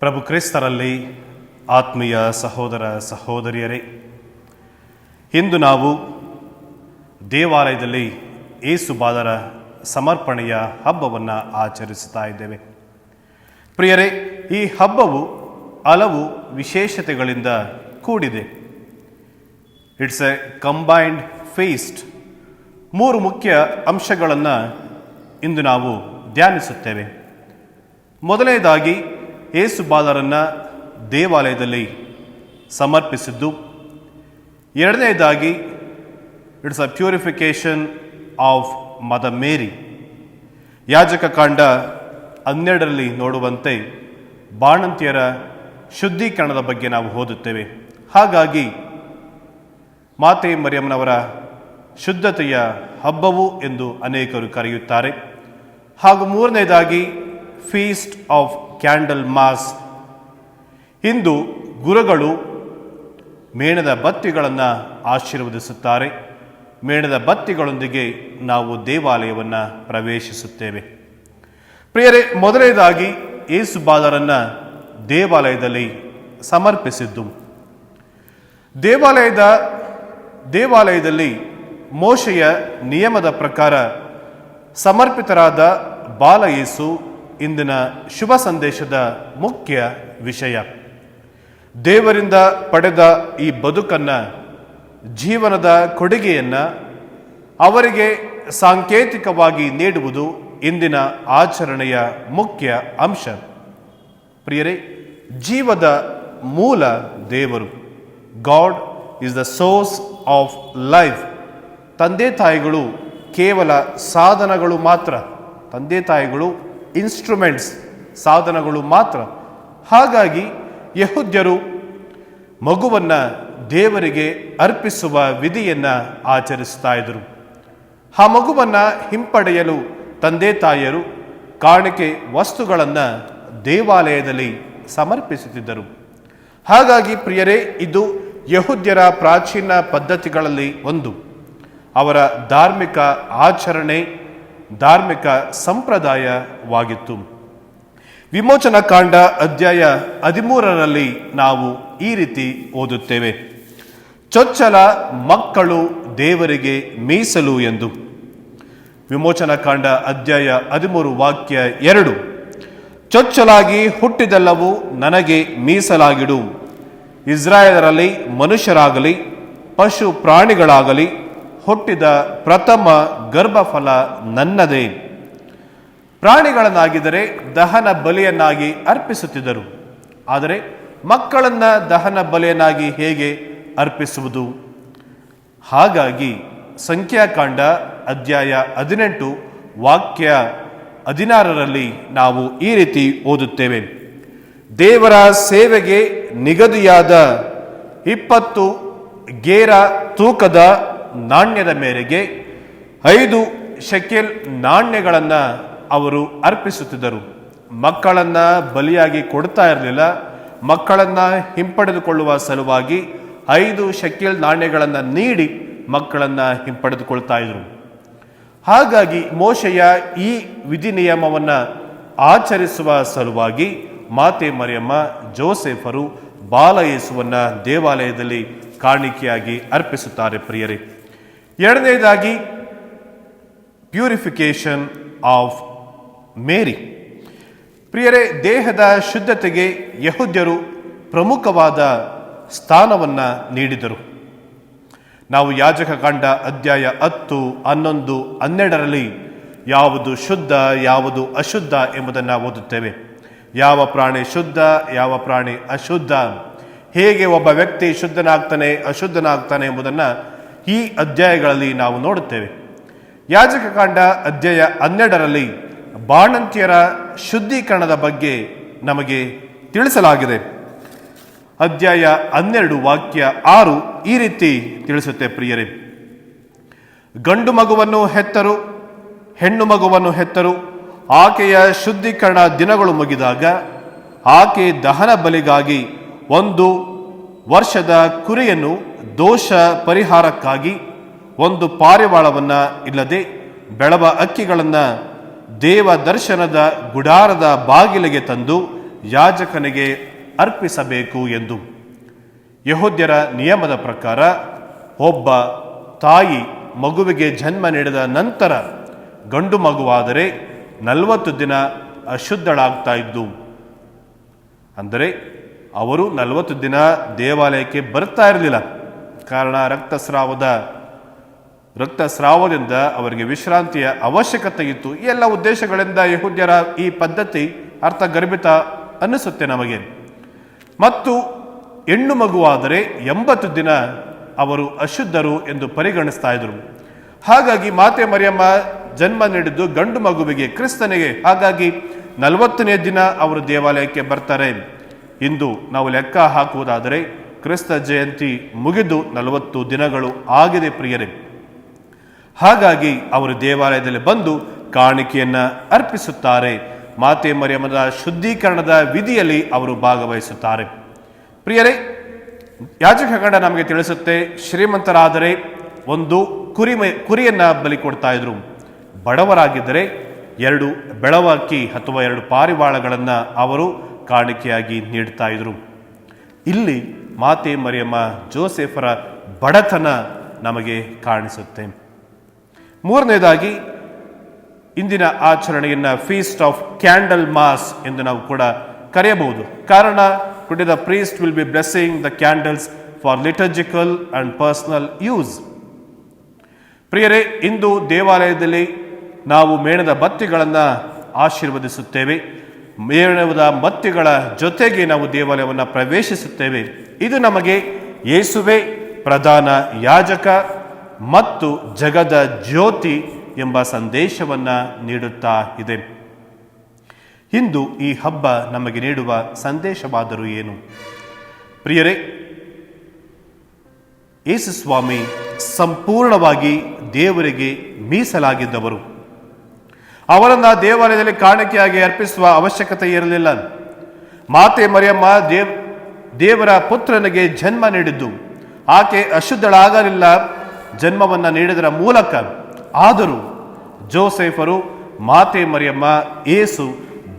ಪ್ರಭು ಕ್ರಿಸ್ತರಲ್ಲಿ ಆತ್ಮೀಯ ಸಹೋದರ ಸಹೋದರಿಯರೇ, ಇಂದು ನಾವು ದೇವಾಲಯದಲ್ಲಿ ಯೇಸು ಬಾಲರ ಸಮರ್ಪಣೆಯ ಹಬ್ಬವನ್ನು ಆಚರಿಸುತ್ತಾ ಇದ್ದೇವೆ. ಪ್ರಿಯರೇ, ಈ ಹಬ್ಬವು ಹಲವು ವಿಶೇಷತೆಗಳಿಂದ ಕೂಡಿದೆ. It's A combined feast. 3 ಮುಖ್ಯ ಅಂಶಗಳನ್ನು ಇಂದು ನಾವು ಧ್ಯಾನಿಸುತ್ತೇವೆ. ಮೊದಲನೇದಾಗಿ ಯೇಸು ಬಾಲರನ್ನು ದೇವಾಲಯದಲ್ಲಿ ಸಮರ್ಪಿಸಿದ್ದು. ಎರಡನೇದಾಗಿ it's a purification of mother Mary. ಯಾಜಕ ಕಾಂಡ 12ರಲ್ಲಿ ನೋಡುವಂತೆ ಬಾಣಂತಿಯರ ಶುದ್ಧೀಕರಣದ ಬಗ್ಗೆ ನಾವು ಓದುತ್ತೇವೆ. ಹಾಗಾಗಿ ಮಾತೆ ಮರಿಯಮ್ಮನವರ ಶುದ್ಧತೆಯ ಹಬ್ಬವು ಎಂದು ಅನೇಕರು ಕರೆಯುತ್ತಾರೆ. ಹಾಗೂ ಮೂರನೇದಾಗಿ ಫೀಸ್ಟ್ ಆಫ್ ಕ್ಯಾಂಡಲ್ ಮಾಸ್. ಇಂದು ಗುರುಗಳು ಮೇಣದ ಬತ್ತಿಗಳನ್ನು ಆಶೀರ್ವದಿಸುತ್ತಾರೆ. ಮೇಣದ ಬತ್ತಿಗಳೊಂದಿಗೆ ನಾವು ದೇವಾಲಯವನ್ನು ಪ್ರವೇಶಿಸುತ್ತೇವೆ. ಪ್ರಿಯರೇ, ಮೊದಲನೇದಾಗಿ ಯೇಸು ಬಾಲರನ್ನು ದೇವಾಲಯದಲ್ಲಿ ಸಮರ್ಪಿಸಿದ್ದು. ದೇವಾಲಯದಲ್ಲಿ ಮೋಶೆಯ ನಿಯಮದ ಪ್ರಕಾರ ಸಮರ್ಪಿತರಾದ ಬಾಲ ಯೇಸು ಇಂದಿನ ಶುಭ ಸಂದೇಶದ ಮುಖ್ಯ ವಿಷಯ. ದೇವರಿಂದ ಪಡೆದ ಈ ಬದುಕನ್ನು, ಜೀವನದ ಕೊಡುಗೆಯನ್ನು ಅವರಿಗೆ ಸಾಂಕೇತಿಕವಾಗಿ ನೀಡುವುದು ಇಂದಿನ ಆಚರಣೆಯ ಮುಖ್ಯ ಅಂಶ. ಪ್ರಿಯರೇ, ಜೀವದ ಮೂಲ ದೇವರು. God is the source of life. ತಂದೆ ತಾಯಿಗಳು ಕೇವಲ ಸಾಧನಗಳು ಮಾತ್ರ. ತಂದೆ ತಾಯಿಗಳು ಇನ್ಸ್ಟ್ರೂಮೆಂಟ್ಸ್, ಸಾಧನಗಳು ಮಾತ್ರ. ಹಾಗಾಗಿ ಯಹೂದ್ಯರು ಮಗುವನ್ನು ದೇವರಿಗೆ ಅರ್ಪಿಸುವ ವಿಧಿಯನ್ನು ಆಚರಿಸ್ತಾ ಇದ್ದರು. ಆ ಮಗುವನ್ನು ಹಿಂಪಡೆಯಲು ತಂದೆ ತಾಯಿಯರು ಕಾಣಿಕೆ ವಸ್ತುಗಳನ್ನು ದೇವಾಲಯದಲ್ಲಿ ಸಮರ್ಪಿಸುತ್ತಿದ್ದರು. ಹಾಗಾಗಿ ಪ್ರಿಯರೇ, ಇದು ಯಹೂದ್ಯರ ಪ್ರಾಚೀನ ಪದ್ಧತಿಗಳಲ್ಲಿ ಒಂದು. ಅವರ ಧಾರ್ಮಿಕ ಆಚರಣೆ, ಧಾರ್ಮಿಕ ಸಂಪ್ರದಾಯವಾಗಿತ್ತು. ವಿಮೋಚನಾ ಕಾಂಡ ಅಧ್ಯಾಯ 13ರಲ್ಲಿ ನಾವು ಈ ರೀತಿ ಓದುತ್ತೇವೆ: ಚೊಚ್ಚಲ ಮಕ್ಕಳು ದೇವರಿಗೆ ಮೀಸಲು ಎಂದು. ವಿಮೋಚನಾ ಕಾಂಡ ಅಧ್ಯಾಯ 13 ವಾಕ್ಯ 2: ಚೊಚ್ಚಲಾಗಿ ಹುಟ್ಟಿದೆಲ್ಲವೂ ನನಗೆ ಮೀಸಲಾಗಿಡು. ಇಸ್ರಾಯೇಲರಲ್ಲಿ ಮನುಷ್ಯರಾಗಲಿ ಪಶು ಪ್ರಾಣಿಗಳಾಗಲಿ ಹುಟ್ಟಿದ ಪ್ರಥಮ ಗರ್ಭಫಲ ನನ್ನದೇ. ಪ್ರಾಣಿಗಳನ್ನಾಗಿದ್ದರೆ ದಹನ ಬಲಿಯನ್ನಾಗಿ ಅರ್ಪಿಸುತ್ತಿದ್ದರು. ಆದರೆ ಮಕ್ಕಳನ್ನು ದಹನ ಬಲಿಯನ್ನಾಗಿ ಹೇಗೆ ಅರ್ಪಿಸುವುದು? ಹಾಗಾಗಿ ಸಂಖ್ಯಾಕಾಂಡ ಅಧ್ಯಾಯ 18 ವಾಕ್ಯ 16ರಲ್ಲಿ ನಾವು ಈ ರೀತಿ ಓದುತ್ತೇವೆ: ದೇವರ ಸೇವೆಗೆ ನಿಗದಿಯಾದ 20 ಗೇರ ತೂಕದ ನಾಣ್ಯದ ಮೇರೆಗೆ 5 ಶೆಕೆಲ್ ನಾಣ್ಯಗಳನ್ನು ಅವರು ಅರ್ಪಿಸುತ್ತಿದ್ದರು. ಮಕ್ಕಳನ್ನು ಬಲಿಯಾಗಿ ಕೊಡ್ತಾ ಇರಲಿಲ್ಲ. ಮಕ್ಕಳನ್ನು ಹಿಂಪಡೆದುಕೊಳ್ಳುವ ಸಲುವಾಗಿ 5 ಶೆಕೆಲ್ ನಾಣ್ಯಗಳನ್ನು ನೀಡಿ ಮಕ್ಕಳನ್ನು ಹಿಂಪಡೆದುಕೊಳ್ತಾ ಇದ್ರು. ಹಾಗಾಗಿ ಮೋಶೆಯ ಈ ವಿಧಿ ನಿಯಮವನ್ನು ಆಚರಿಸುವ ಸಲುವಾಗಿ ಮಾತೆ ಮರಿಯಮ್ಮ, ಜೋಸೆಫರು ಬಾಲ ಯೇಸುವನ್ನು ದೇವಾಲಯದಲ್ಲಿ ಕಾಣಿಕೆಯಾಗಿ ಅರ್ಪಿಸುತ್ತಾರೆ. ಪ್ರಿಯರೇ, ಎರಡನೇದಾಗಿ ಪ್ಯೂರಿಫಿಕೇಶನ್ ಆಫ್ ಮೇರಿ. ಪ್ರಿಯರೇ, ದೇಹದ ಶುದ್ಧತೆಗೆ ಯಹೂದ್ಯರು ಪ್ರಮುಖವಾದ ಸ್ಥಾನವನ್ನು ನೀಡಿದರು. ನಾವು ಯಾಜಕ ಕಾಂಡ ಅಧ್ಯಾಯ 10, 11, 12ರಲ್ಲಿ ಯಾವುದು ಶುದ್ಧ, ಯಾವುದು ಅಶುದ್ಧ ಎಂಬುದನ್ನು ಓದುತ್ತೇವೆ. ಯಾವ ಪ್ರಾಣಿ ಶುದ್ಧ, ಯಾವ ಪ್ರಾಣಿ ಅಶುದ್ಧ, ಹೇಗೆ ಒಬ್ಬ ವ್ಯಕ್ತಿ ಶುದ್ಧನಾಗ್ತಾನೆ, ಅಶುದ್ಧನಾಗ್ತಾನೆ ಎಂಬುದನ್ನು ಈ ಅಧ್ಯಾಯಗಳಲ್ಲಿ ನಾವು ನೋಡುತ್ತೇವೆ. ಯಾಜಕ ಕಾಂಡ ಅಧ್ಯಾಯ 12ರಲ್ಲಿ ಬಾಣಂತಿಯರ ಶುದ್ಧೀಕರಣದ ಬಗ್ಗೆ ನಮಗೆ ತಿಳಿಸಲಾಗಿದೆ. ಅಧ್ಯಾಯ 12 ವಾಕ್ಯ 6 ಈ ರೀತಿ ತಿಳಿಸುತ್ತೆ: ಪ್ರಿಯರೇ, ಗಂಡು ಮಗುವನ್ನು ಹೆತ್ತರು, ಹೆಣ್ಣು ಮಗುವನ್ನು ಹೆತ್ತರು. ಆಕೆಯ ಶುದ್ಧೀಕರಣ ದಿನಗಳು ಮುಗಿದಾಗ ಆಕೆ ದಹನ ಬಲಿಗಾಗಿ 1 ವರ್ಷದ ಕುರಿಯನ್ನು, ದೋಷ ಪರಿಹಾರಕ್ಕಾಗಿ 1 ಪಾರಿವಾಳವನ್ನು ಇಲ್ಲದೆ ಬೆಳವ ಅಕ್ಕಿಗಳನ್ನು ದೇವ ದರ್ಶನದ ಗುಡಾರದ ಬಾಗಿಲಿಗೆ ತಂದು ಯಾಜಕನಿಗೆ ಅರ್ಪಿಸಬೇಕು ಎಂದು. ಯೆಹೂದ್ಯರ ನಿಯಮದ ಪ್ರಕಾರ ಒಬ್ಬ ತಾಯಿ ಮಗುವಿಗೆ ಜನ್ಮ ನೀಡಿದ ನಂತರ ಗಂಡು ಮಗುವಾದರೆ 40 ದಿನ ಅಶುದ್ಧಳಾಗ್ತಾ ಇದ್ದು. ಅಂದರೆ ಅವರು 40 ದಿನ ದೇವಾಲಯಕ್ಕೆ ಬರ್ತಾ ಇರಲಿಲ್ಲ. ಕಾರಣ ರಕ್ತಸ್ರಾವದಿಂದ ಅವರಿಗೆ ವಿಶ್ರಾಂತಿಯ ಅವಶ್ಯಕತೆ ಇತ್ತು. ಈ ಎಲ್ಲ ಉದ್ದೇಶಗಳಿಂದ ಯೆಹೂದ್ಯರ ಈ ಪದ್ಧತಿ ಅರ್ಥಗರ್ಭಿತ ಅನ್ನಿಸುತ್ತೆ ನಮಗೆ. ಮತ್ತು ಹೆಣ್ಣು ಮಗುವಾದರೆ 80 ದಿನ ಅವರು ಅಶುದ್ಧರು ಎಂದು ಪರಿಗಣಿಸ್ತಾ ಇದ್ರು. ಹಾಗಾಗಿ ಮಾತೆ ಮರಿಯಮ್ಮ ಜನ್ಮ ನೀಡಿದ್ದು ಗಂಡು ಮಗುವಿಗೆ, ಕ್ರಿಸ್ತನಿಗೆ. ಹಾಗಾಗಿ 40ನೇ ದಿನ ಅವರು ದೇವಾಲಯಕ್ಕೆ ಬರ್ತಾರೆ. ಇಂದು ನಾವು ಲೆಕ್ಕ ಹಾಕುವುದಾದರೆ ಕ್ರಿಸ್ತ ಜಯಂತಿ ಮುಗಿದು 40 ದಿನಗಳು ಆಗಿದೆ ಪ್ರಿಯರೇ. ಹಾಗಾಗಿ ಅವರು ದೇವಾಲಯದಲ್ಲಿ ಬಂದು ಕಾಣಿಕೆಯನ್ನ ಅರ್ಪಿಸುತ್ತಾರೆ. ಮಾತೆ ಮರಿಯಮ್ಮನ ಶುದ್ಧೀಕರಣದ ವಿಧಿಯಲ್ಲಿ ಅವರು ಭಾಗವಹಿಸುತ್ತಾರೆ. ಪ್ರಿಯರೇ, ಯಾಜಕಗಣ ನಮಗೆ ತಿಳಿಸುತ್ತೆ, ಶ್ರೀಮಂತರಾದರೆ ಒಂದು ಕುರಿಯನ್ನ ಬಲಿ ಕೊಡ್ತಾ ಇದ್ರು. ಬಡವರಾಗಿದ್ದರೆ 2 ಬೆಳವಕ್ಕಿ ಅಥವಾ 2 ಪಾರಿವಾಳಗಳನ್ನು ಅವರು ಕಾಣಿಕೆಯಾಗಿ ನೀಡ್ತಾ ಇದ್ರು. ಇಲ್ಲಿ ಮಾತೆ ಮರಿಯಮ್ಮ ಜೋಸೆಫರ ಬಡತನ ನಮಗೆ ಕಾಣಿಸುತ್ತೆ. ಮೂರನೇದಾಗಿ ಇಂದಿನ ಆಚರಣೆಯನ್ನ ಫೀಸ್ಟ್ ಆಫ್ ಕ್ಯಾಂಡಲ್ ಮಾಸ್ ಎಂದು ನಾವು ಕೂಡ ಕರೆಯಬಹುದು. ಕಾರಣ today the priest will be blessing the candles for liturgical and personal use. ಪ್ರಿಯರೇ, ಇಂದು ದೇವಾಲಯದಲ್ಲಿ ನಾವು ಮೇಣದ ಬತ್ತಿಗಳನ್ನು ಆಶೀರ್ವದಿಸುತ್ತೇವೆ. ಮೇಣದ ಬತ್ತಿಗಳ ಜೊತೆಗೆ ನಾವು ದೇವಾಲಯವನ್ನು ಪ್ರವೇಶಿಸುತ್ತೇವೆ. ಇದು ನಮಗೆ ಯೇಸುವೆ ಪ್ರಧಾನ ಯಾಜಕ ಮತ್ತು ಜಗದ ಜ್ಯೋತಿ ಎಂಬ ಸಂದೇಶವನ್ನು ನೀಡುತ್ತಾ ಇದೆ. ಇಂದು ಈ ಹಬ್ಬ ನಮಗೆ ನೀಡುವ ಸಂದೇಶವಾದರೂ ಏನು? ಪ್ರಿಯರೇ, ಯೇಸು ಸ್ವಾಮಿ ಸಂಪೂರ್ಣವಾಗಿ ದೇವರಿಗೆ ಮೀಸಲಾಗಿದ್ದವರು. ಅವರನ್ನು ದೇವಾಲಯದಲ್ಲಿ ಕಾಣಿಕೆಯಾಗಿ ಅರ್ಪಿಸುವ ಅವಶ್ಯಕತೆ ಇರಲಿಲ್ಲ. ಮಾತೆ ಮರಿಯಮ್ಮ ದೇವರ ಪುತ್ರನಿಗೆ ಜನ್ಮ ನೀಡಿದ್ದು. ಆಕೆ ಅಶುದ್ಧಳಾಗಲಿಲ್ಲ ಜನ್ಮವನ್ನು ನೀಡಿದರ ಮೂಲಕ. ಆದರೂ ಜೋಸೆಫರು, ಮಾತೆ ಮರಿಯಮ್ಮ, ಯೇಸು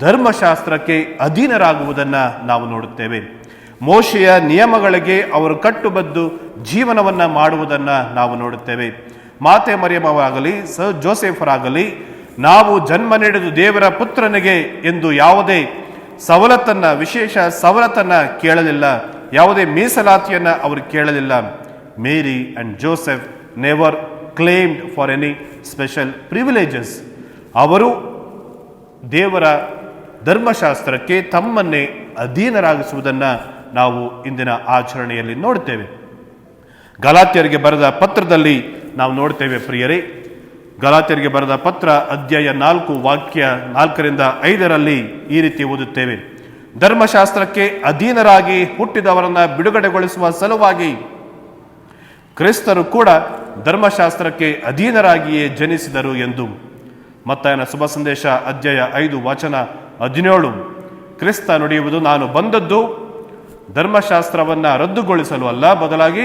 ಧರ್ಮಶಾಸ್ತ್ರಕ್ಕೆ ಅಧೀನರಾಗುವುದನ್ನು ನಾವು ನೋಡುತ್ತೇವೆ. ಮೋಶೆಯ ನಿಯಮಗಳಿಗೆ ಅವರು ಕಟ್ಟುಬದ್ದು ಜೀವನವನ್ನು ಮಾಡುವುದನ್ನು ನಾವು ನೋಡುತ್ತೇವೆ. ಮಾತೆ ಮರಿಯಮ್ಮವಾಗಲಿ ಜೋಸೆಫರಾಗಲಿ ನಾವು ಜನ್ಮ ನೀಡಿದ ದೇವರ ಪುತ್ರನಿಗೆ ಎಂದು ಯಾವುದೇ ಸವಲತ್ತನ್ನು, ವಿಶೇಷ ಸವಲತ್ತನ್ನು ಕೇಳಲಿಲ್ಲ. ಯಾವುದೇ ಮೀಸಲಾತಿಯನ್ನು ಅವರು ಕೇಳಲಿಲ್ಲ. Mary and Joseph never claimed for any special privileges. ಅವರು ದೇವರ ಧರ್ಮಶಾಸ್ತ್ರಕ್ಕೆ ತಮ್ಮನ್ನೇ ಅಧೀನರಾಗಿಸುವುದನ್ನು ನಾವು ಇಂದಿನ ಆಚರಣೆಯಲ್ಲಿ ನೋಡ್ತೇವೆ. ಗಲಾತ್ಯರಿಗೆ ಬರೆದ ಪತ್ರದಲ್ಲಿ ನಾವು ನೋಡ್ತೇವೆ ಪ್ರಿಯರೇ. ಗಲಾತ್ಯರಿಗೆ ಬರೆದ ಪತ್ರ ಅಧ್ಯಾಯ 4 ವಾಕ್ಯ 4ರಿಂದ 5ರಲ್ಲಿ ಈ ರೀತಿ ಓದುತ್ತೇವೆ. ಧರ್ಮಶಾಸ್ತ್ರಕ್ಕೆ ಅಧೀನರಾಗಿ ಹುಟ್ಟಿದವರನ್ನು ಬಿಡುಗಡೆಗೊಳಿಸುವ ಸಲುವಾಗಿ ಕ್ರಿಸ್ತರು ಕೂಡ ಧರ್ಮಶಾಸ್ತ್ರಕ್ಕೆ ಅಧೀನರಾಗಿಯೇ ಜನಿಸಿದರು ಎಂದು. ಮತ್ತಾಯನ ಶುಭ ಸಂದೇಶ ಅಧ್ಯಾಯ 5 ವಚನ 17, ಕ್ರಿಸ್ತ ನುಡಿಯುವುದು, ನಾನು ಬಂದದ್ದು ಧರ್ಮಶಾಸ್ತ್ರವನ್ನು ರದ್ದುಗೊಳಿಸಲು ಅಲ್ಲ, ಬದಲಾಗಿ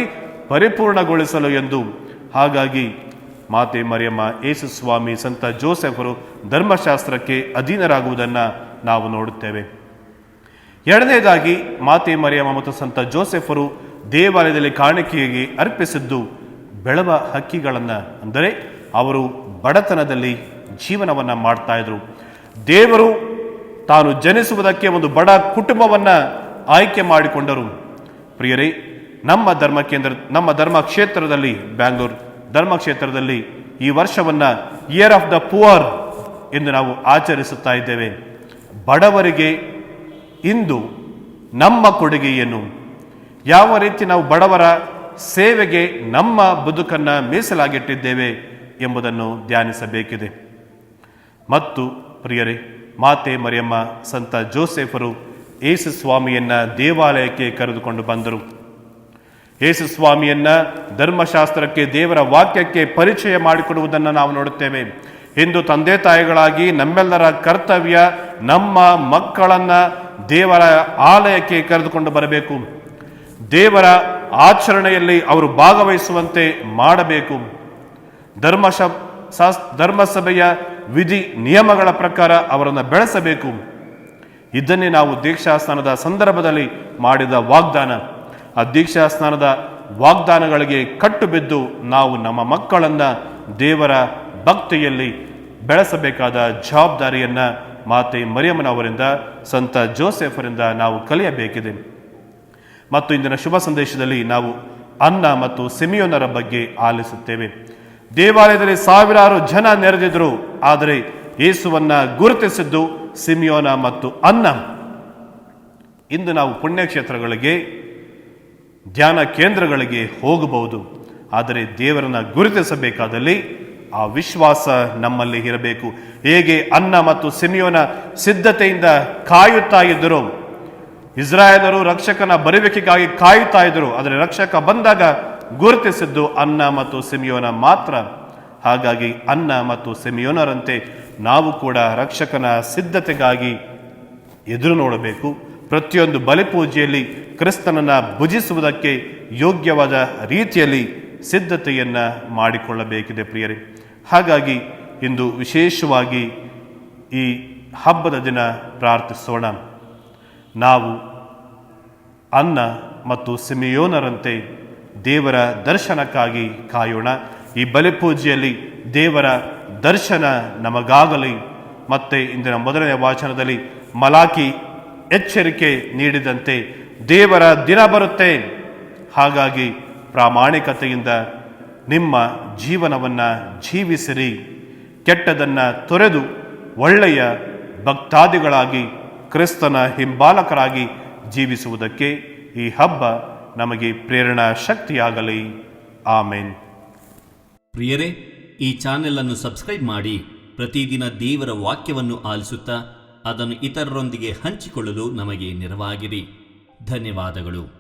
ಪರಿಪೂರ್ಣಗೊಳಿಸಲು ಎಂದು. ಹಾಗಾಗಿ ಮಾತೆ ಮರಿಯಮ್ಮ, ಯೇಸು ಸ್ವಾಮಿ, ಸಂತ ಜೋಸೆಫರು ಧರ್ಮಶಾಸ್ತ್ರಕ್ಕೆ ಅಧೀನರಾಗುವುದನ್ನು ನಾವು ನೋಡುತ್ತೇವೆ. ಎರಡನೇದಾಗಿ ಮಾತೆ ಮರಿಯಮ್ಮ ಮತ್ತು ಸಂತ ಜೋಸೆಫರು ದೇವಾಲಯದಲ್ಲಿ ಕಾಣಿಕೆಯಾಗಿ ಅರ್ಪಿಸಿದ್ದು ಬೆಳವ ಹಕ್ಕಿಗಳನ್ನು. ಅಂದರೆ ಅವರು ಬಡತನದಲ್ಲಿ ಜೀವನವನ್ನು ಮಾಡ್ತಾ ಇದ್ರು. ದೇವರು ತಾನು ಜನಿಸುವುದಕ್ಕೆ ಒಂದು ಬಡ ಕುಟುಂಬವನ್ನು ಆಯ್ಕೆ ಮಾಡಿಕೊಂಡರು. ಪ್ರಿಯರೇ, ನಮ್ಮ ಧರ್ಮಕ್ಷೇತ್ರದಲ್ಲಿ, ಬ್ಯಾಂಗ್ಳೂರ್ ಧರ್ಮಕ್ಷೇತ್ರದಲ್ಲಿ ಈ ವರ್ಷವನ್ನು ಇಯರ್ ಆಫ್ ದ ಪುವರ್ ಎಂದು ನಾವು ಆಚರಿಸುತ್ತಾ ಇದ್ದೇವೆ. ಬಡವರಿಗೆ ಇಂದು ನಮ್ಮ ಕೊಡುಗೆ ಏನು? ಯಾವ ರೀತಿ ನಾವು ಬಡವರ ಸೇವೆಗೆ ನಮ್ಮ ಬದುಕನ್ನು ಮೀಸಲಾಗಿಟ್ಟಿದ್ದೇವೆ ಎಂಬುದನ್ನು ಧ್ಯಾನಿಸಬೇಕಿದೆ. ಮತ್ತು ಪ್ರಿಯರೇ, ಮಾತೆ ಮರಿಯಮ್ಮ, ಸಂತ ಜೋಸೆಫರು ಯೇಸು ಸ್ವಾಮಿಯನ್ನ ದೇವಾಲಯಕ್ಕೆ ಕರೆದುಕೊಂಡು ಬಂದರು. ಯೇಸು ಸ್ವಾಮಿಯನ್ನ ಧರ್ಮಶಾಸ್ತ್ರಕ್ಕೆ, ದೇವರ ವಾಕ್ಯಕ್ಕೆ ಪರಿಚಯ ಮಾಡಿಕೊಡುವುದನ್ನು ನಾವು ನೋಡುತ್ತೇವೆ. ಇಂದು ತಂದೆ ತಾಯಿಗಳಾಗಿ ನಮ್ಮೆಲ್ಲರ ಕರ್ತವ್ಯ ನಮ್ಮ ಮಕ್ಕಳನ್ನ ದೇವರ ಆಲಯಕ್ಕೆ ಕರೆದುಕೊಂಡು ಬರಬೇಕು. ದೇವರ ಆಚರಣೆಯಲ್ಲಿ ಅವರು ಭಾಗವಹಿಸುವಂತೆ ಮಾಡಬೇಕು. ಧರ್ಮಸಭೆಯ ವಿಧಿ ನಿಯಮಗಳ ಪ್ರಕಾರ ಅವರನ್ನು ಬೆಳೆಸಬೇಕು. ಇದನ್ನೇ ನಾವು ದೀಕ್ಷಾಸ್ನಾನದ ಸಂದರ್ಭದಲ್ಲಿ ಮಾಡಿದ ವಾಗ್ದಾನ. ಆ ದೀಕ್ಷಾಸ್ನಾನದ ವಾಗ್ದಾನಗಳಿಗೆ ಕಟ್ಟು ಬಿದ್ದು ನಾವು ನಮ್ಮ ಮಕ್ಕಳನ್ನು ದೇವರ ಭಕ್ತಿಯಲ್ಲಿ ಬೆಳೆಸಬೇಕಾದ ಜವಾಬ್ದಾರಿಯನ್ನು ಮಾತೆ ಮರಿಯಮ್ಮನವರಿಂದ, ಸಂತ ಜೋಸೆಫರಿಂದ ನಾವು ಕಲಿಯಬೇಕಿದೆ. ಮತ್ತು ಇಂದಿನ ಶುಭ ಸಂದೇಶದಲ್ಲಿ ನಾವು ಅನ್ನ ಮತ್ತು ಸಿಮಿಯೋನರ ಬಗ್ಗೆ ಆಲಿಸುತ್ತೇವೆ. ದೇವಾಲಯದಲ್ಲಿ ಸಾವಿರಾರು ಜನ ನೆರೆದಿದ್ರು, ಆದರೆ ಯೇಸುವನ್ನ ಗುರುತಿಸಿದ್ದು ಸಿಮಿಯೋನ ಮತ್ತು ಅನ್ನ. ಇಂದು ನಾವು ಪುಣ್ಯಕ್ಷೇತ್ರಗಳಿಗೆ, ಧ್ಯಾನ ಕೇಂದ್ರಗಳಿಗೆ ಹೋಗಬಹುದು, ಆದರೆ ದೇವರನ್ನ ಗುರುತಿಸಬೇಕಾದಲ್ಲಿ ಆ ವಿಶ್ವಾಸ ನಮ್ಮಲ್ಲಿ ಇರಬೇಕು. ಹೇಗೆ ಅನ್ನ ಮತ್ತು ಸಿಮಿಯೋನ ಸಿದ್ಧತೆಯಿಂದ ಕಾಯುತ್ತಾ ಇದ್ದರು, ಇಸ್ರಾಯೇಲರು ರಕ್ಷಕನ ಬರುವಿಕೆಗಾಗಿ ಕಾಯುತ್ತಾ ಇದ್ದರು, ಆದರೆ ರಕ್ಷಕ ಬಂದಾಗ ಗುರುತಿಸಿದ್ದು ಅನ್ನ ಮತ್ತು ಸಿಮಿಯೋನ ಮಾತ್ರ. ಹಾಗಾಗಿ ಅನ್ನ ಮತ್ತು ಸಿಮಿಯೋನರಂತೆ ನಾವು ಕೂಡ ರಕ್ಷಕನ ಸಿದ್ಧತೆಗಾಗಿ ಎದುರು ನೋಡಬೇಕು. ಪ್ರತಿಯೊಂದು ಬಲಿಪೂಜೆಯಲ್ಲಿ ಕ್ರಿಸ್ತನನ್ನು ಭುಜಿಸುವುದಕ್ಕೆ ಯೋಗ್ಯವಾದ ರೀತಿಯಲ್ಲಿ ಸಿದ್ಧತೆಯನ್ನು ಮಾಡಿಕೊಳ್ಳಬೇಕಿದೆ ಪ್ರಿಯರೇ. ಹಾಗಾಗಿ ಇಂದು ವಿಶೇಷವಾಗಿ ಈ ಹಬ್ಬದ ದಿನ ಪ್ರಾರ್ಥಿಸೋಣ. ನಾವು ಅನ್ನ ಮತ್ತು ಸಿಮಿಯೋನರಂತೆ ದೇವರ ದರ್ಶನಕ್ಕಾಗಿ ಕಾಯೋಣ. ಈ ಬಲಿಪೂಜೆಯಲ್ಲಿ ದೇವರ ದರ್ಶನ ನಮಗಾಗಲಿ. ಮತ್ತೆ ಇಂದಿನ ಮೊದಲನೇ ವಾಚನದಲ್ಲಿ ಮಲಾಕಿ ಎಚ್ಚರಿಕೆ ನೀಡಿದಂತೆ ದೇವರ ದಿನ ಬರುತ್ತೆ. ಹಾಗಾಗಿ ಪ್ರಾಮಾಣಿಕತೆಯಿಂದ ನಿಮ್ಮ ಜೀವನವನ್ನು ಜೀವಿಸಿರಿ. ಕೆಟ್ಟದನ್ನು ತೊರೆದು ಒಳ್ಳೆಯ ಭಕ್ತಾದಿಗಳಾಗಿ, ಕ್ರಿಸ್ತನ ಹಿಂಬಾಲಕರಾಗಿ ಜೀವಿಸುವುದಕ್ಕೆ ಈ ಹಬ್ಬ ನಮಗೆ ಪ್ರೇರಣಾ ಶಕ್ತಿಯಾಗಲಿ. ಆಮೇನ್. ಪ್ರಿಯರೇ, ಈ ಚಾನೆಲ್ ಅನ್ನು ಸಬ್ಸ್ಕ್ರೈಬ್ ಮಾಡಿ ಪ್ರತಿದಿನ ದೇವರ ವಾಕ್ಯವನ್ನು ಆಲಿಸುತ್ತಾ ಅದನ್ನು ಇತರರೊಂದಿಗೆ ಹಂಚಿಕೊಳ್ಳಲು ನಮಗೆ ನೆರವಾಗಿರಿ. ಧನ್ಯವಾದಗಳು.